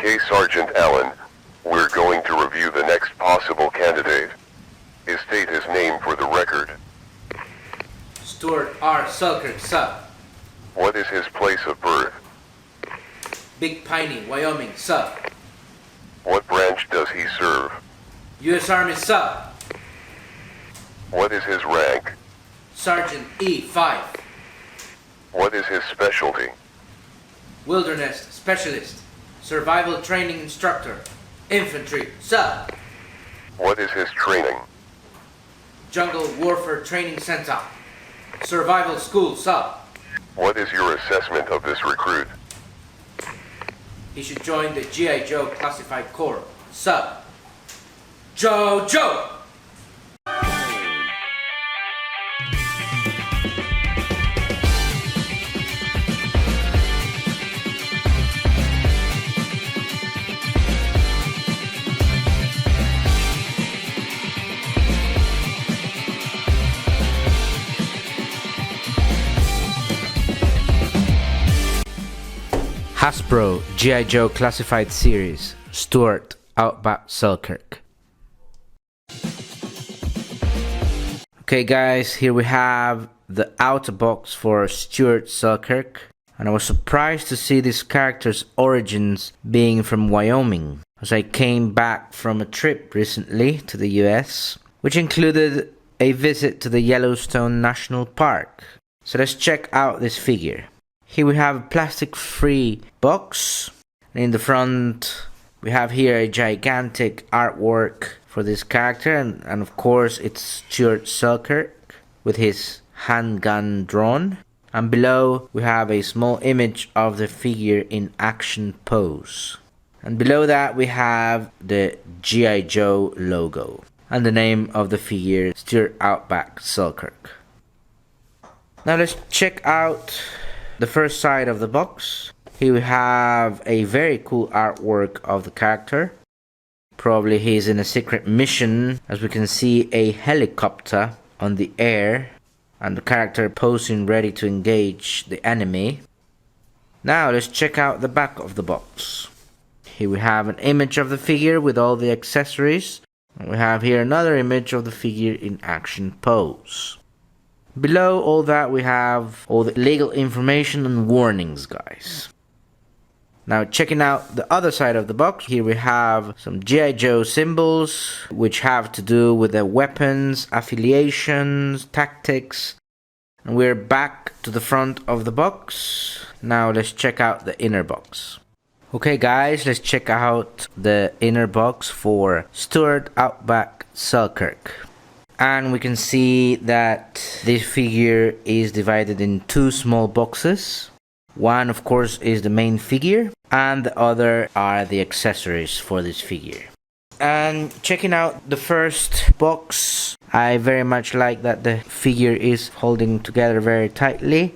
Okay, Sergeant Allen, we're going to review the next possible candidate. State his name for the record. Stuart R. Selkirk, sir. What is his place of birth? Big Piney, Wyoming, sir. What branch does he serve? U.S. Army, sir. What is his rank? Sergeant E5. What is his specialty? Wilderness Specialist. Survival Training Instructor. Infantry, sir. What is his training? Jungle Warfare Training Center. Survival School, sir. What is your assessment of this recruit? He should join the G.I. Joe Classified Corps, sir. Joe! Hasbro G.I. Joe Classified Series, Stuart, Outback, Selkirk. Okay guys, here we have the outer box for Stuart Selkirk, and I was surprised to see this character's origins being from Wyoming, as I came back from a trip recently to the US, which included a visit to the Yellowstone National Park. So let's check out this figure. Here we have a plastic-free box, and in the front we have here a gigantic artwork for this character, and of course it's Stuart Selkirk with his handgun drawn, and below we have a small image of the figure in action pose, and below that we have the G.I. Joe logo and the name of the figure, Stuart Outback Selkirk. Now let's check out the first side of the box. Here we have a very cool artwork of the character. Probably he's in a secret mission, as we can see a helicopter on the air and the character posing ready to engage the enemy. Now let's check out the back of the box. Here we have an image of the figure with all the accessories, and we have here another image of the figure in action pose. Below all that we have all the legal information and warnings, guys. Now checking out the other side of the box, here we have some G.I. Joe symbols which have to do with the weapons, affiliations, tactics. And we're back to the front of the box. Now let's check out the inner box. Okay guys, let's check out the inner box for Stuart Outback Selkirk. And we can see that this figure is divided in two small boxes. One of course is the main figure, and the other are the accessories for this figure. And checking out the first box, I very much like that the figure is holding together very tightly.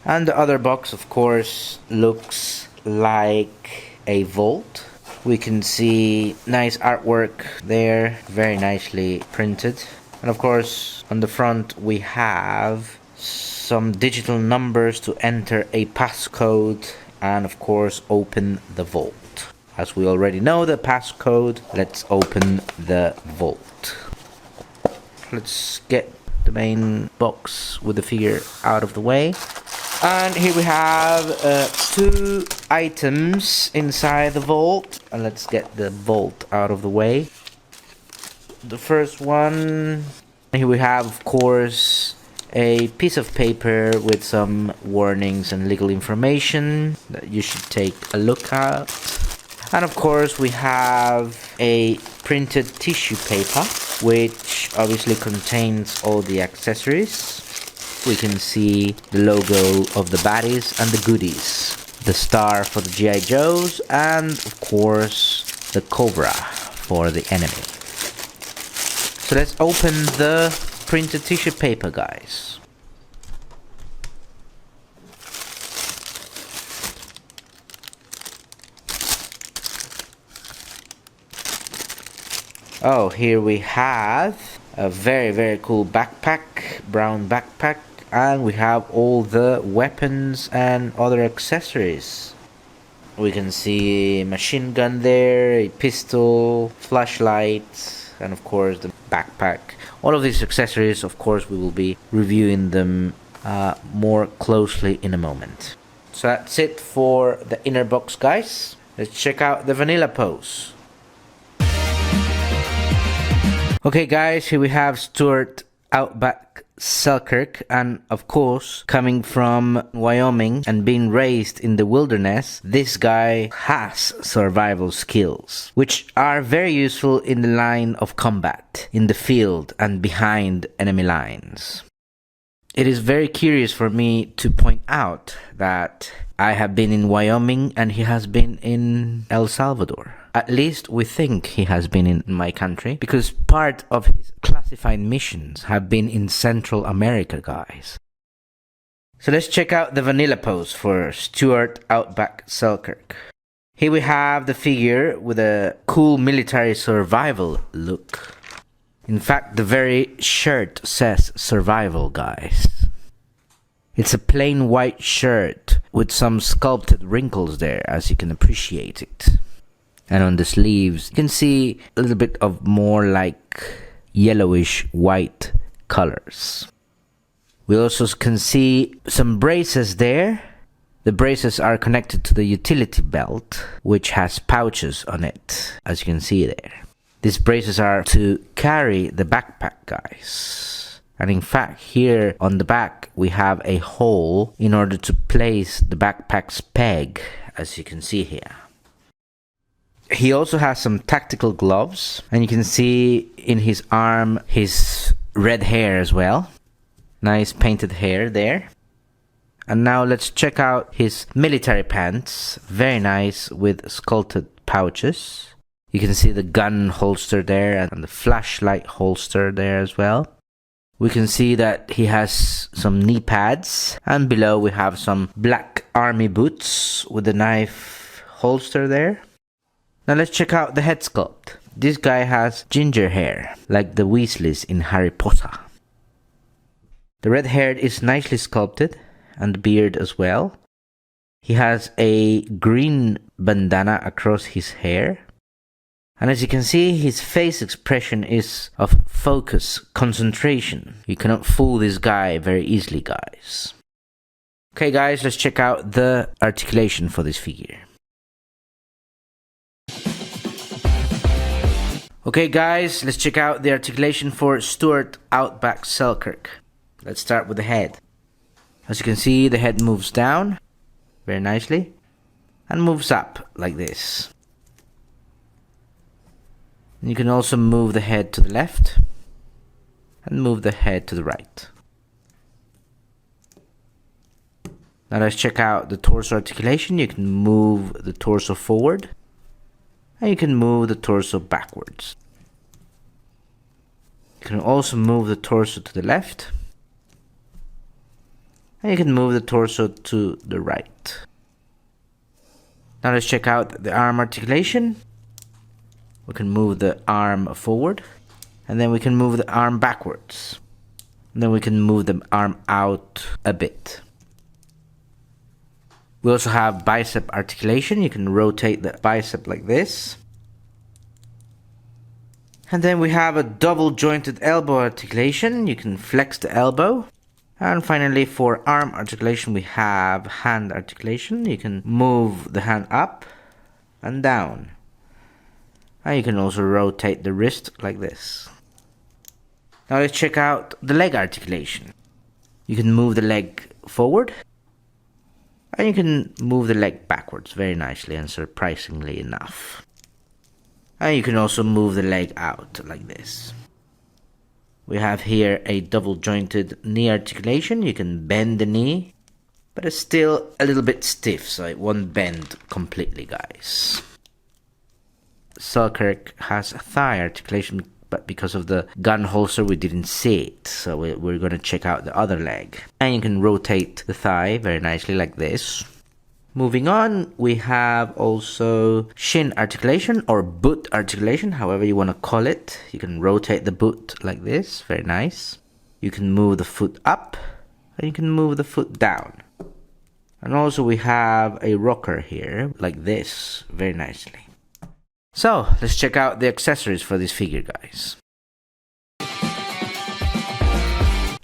And the other box of course looks like a vault. We can see nice artwork there, very nicely printed. And of course on the front we have some digital numbers to enter a passcode and of course open the vault. As we already know the passcode, let's open the vault. Let's get the main box with the figure out of the way. And here we have two items inside the vault, and let's get the vault out of the way. The first one, here we have of course a piece of paper with some warnings and legal information that you should take a look at. And of course we have a printed tissue paper which obviously contains all the accessories. We can see the logo of the baddies and the goodies, the star for the G.I. Joes, and of course the cobra for the enemy. So let's open the printed tissue paper, guys. Oh, here we have a very cool backpack, brown backpack, and we have all the weapons and other accessories. We can see a machine gun there, a pistol, flashlight, and of course the backpack. All of these accessories, of course, we will be reviewing them more closely in a moment. So that's it for the inner box, guys. Let's check out the vanilla pose. Okay guys, here we have Stuart, Outback, Selkirk, and of course, coming from Wyoming and being raised in the wilderness, this guy has survival skills, which are very useful in the line of combat, in the field and behind enemy lines. It is very curious for me to point out that I have been in Wyoming and he has been in El Salvador. At least we think he has been in my country, because part of his classified missions have been in Central America, guys. So let's check out the vanilla pose for Stuart, Outback, Selkirk. Here we have the figure with a cool military survival look. In fact, the very shirt says survival, guys. It's a plain white shirt with some sculpted wrinkles there, as you can appreciate it. And on the sleeves, you can see a little bit of more like yellowish white colors. We also can see some braces there. The braces are connected to the utility belt, which has pouches on it, as you can see there. These braces are to carry the backpack, guys. And in fact, here on the back, we have a hole in order to place the backpack's peg, as you can see here. He also has some tactical gloves, and you can see in his arm his red hair as well. Nice painted hair there. And now let's check out his military pants. Very nice with sculpted pouches. You can see the gun holster there and the flashlight holster there as well. We can see that he has some knee pads, and below we have some black army boots with a knife holster there. Now let's check out the head sculpt. This guy has ginger hair, like the Weasleys in Harry Potter. The red hair is nicely sculpted, and the beard as well. He has a green bandana across his hair. And as you can see, his face expression is of focus, concentration. You cannot fool this guy very easily, guys. Okay guys, let's check out the articulation for this figure. Okay guys, let's check out the articulation for Stuart, Outback, Selkirk. Let's start with the head. As you can see, the head moves down very nicely and moves up like this. You can also move the head to the left and move the head to the right. Now let's check out the torso articulation. You can move the torso forward and you can move the torso backwards. You can also move the torso to the left and you can move the torso to the right. Now let's check out the arm articulation. We can move the arm forward, and then we can move the arm backwards. And then we can move the arm out a bit. We also have bicep articulation. You can rotate the bicep like this. And then we have a double jointed elbow articulation. You can flex the elbow. And finally, for arm articulation, we have hand articulation. You can move the hand up and down. And you can also rotate the wrist like this. Now let's check out the leg articulation. You can move the leg forward. And you can move the leg backwards very nicely and surprisingly enough. And you can also move the leg out like this. We have here a double jointed knee articulation. You can bend the knee, but it's still a little bit stiff, so it won't bend completely, guys. Selkirk has a thigh articulation, but because of the gun holster we didn't see it, so we're going to check out the other leg. And you can rotate the thigh very nicely like this. Moving on, we have also shin articulation or boot articulation, however you want to call it. You can rotate the boot like this, very nice. You can move the foot up and you can move the foot down. And also we have a rocker here, like this, very nicely. So, let's check out the accessories for this figure, guys.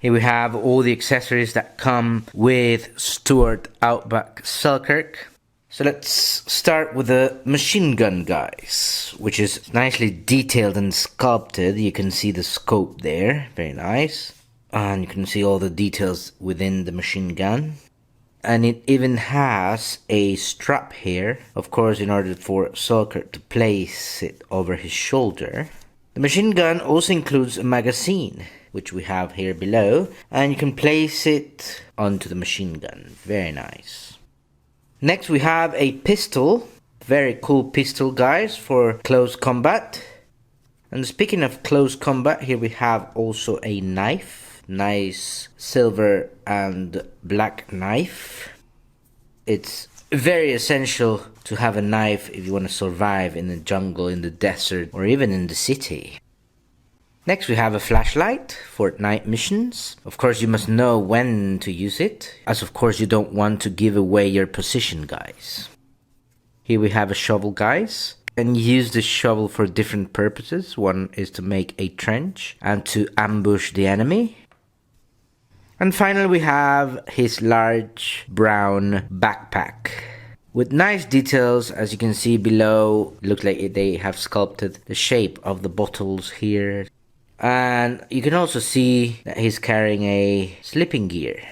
Here we have all the accessories that come with Stuart Outback Selkirk. So let's start with the machine gun, guys, which is nicely detailed and sculpted. You can see the scope there, very nice. And you can see all the details within the machine gun. And it even has a strap here, of course, in order for Selkirk to place it over his shoulder. The machine gun also includes a magazine, which we have here below, and you can place it onto the machine gun. Very nice. Next we have a pistol, very cool pistol, guys, for close combat. And speaking of close combat, here we have also a knife, nice silver and black knife. It's very essential to have a knife if you want to survive in the jungle, in the desert, or even in the city. Next we have a flashlight for night missions. Of course you must know when to use it, as of course you don't want to give away your position, guys. Here we have a shovel, guys, and you use the shovel for different purposes. One is to make a trench and to ambush the enemy. And finally we have his large brown backpack with nice details. As you can see below, look like they have sculpted the shape of the bottles here. And you can also see that he's carrying a sleeping gear.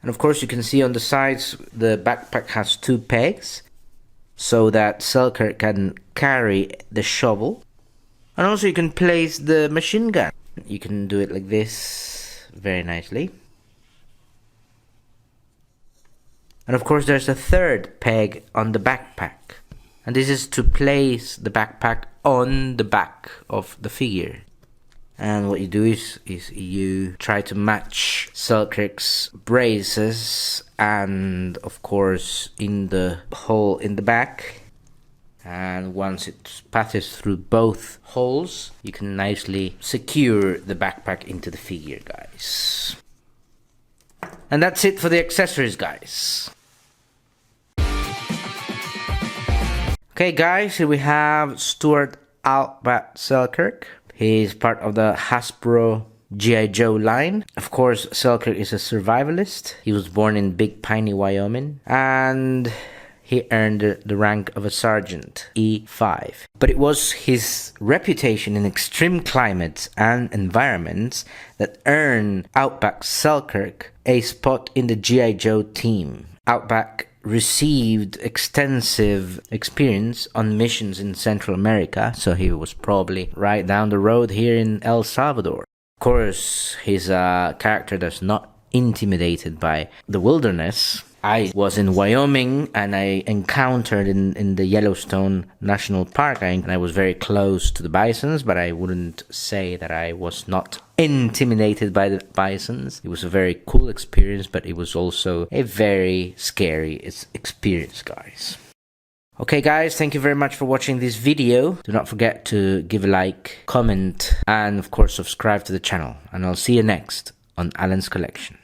And of course you can see on the sides the backpack has two pegs so that Selkirk can carry the shovel. And also you can place the machine gun. You can do it like this, very nicely. And of course there's a third peg on the backpack. And this is to place the backpack on the back of the figure. And what you do is you try to match Selkirk's braces and of course in the hole in the back. And once it passes through both holes, you can nicely secure the backpack into the figure, guys. And that's it for the accessories, guys. Okay, guys, here we have Stuart Outback Selkirk. He is part of the Hasbro G.I. Joe line. Of course, Selkirk is a survivalist. He was born in Big Piney, Wyoming, and he earned the rank of a sergeant, E5. But it was his reputation in extreme climates and environments that earned Outback Selkirk a spot in the G.I. Joe team. Outback received extensive experience on missions in Central America, so he was probably right down the road here in El Salvador. Of course, he's a character that's not intimidated by the wilderness. I was in Wyoming and I encountered in the Yellowstone National Park, and I was very close to the bisons, but I wouldn't say that I was not intimidated by the bisons. It was a very cool experience, but it was also a very scary experience, guys. Okay, guys, thank you very much for watching this video. Do not forget to give a like, comment, and of course subscribe to the channel. And I'll see you next on Alan's Collection.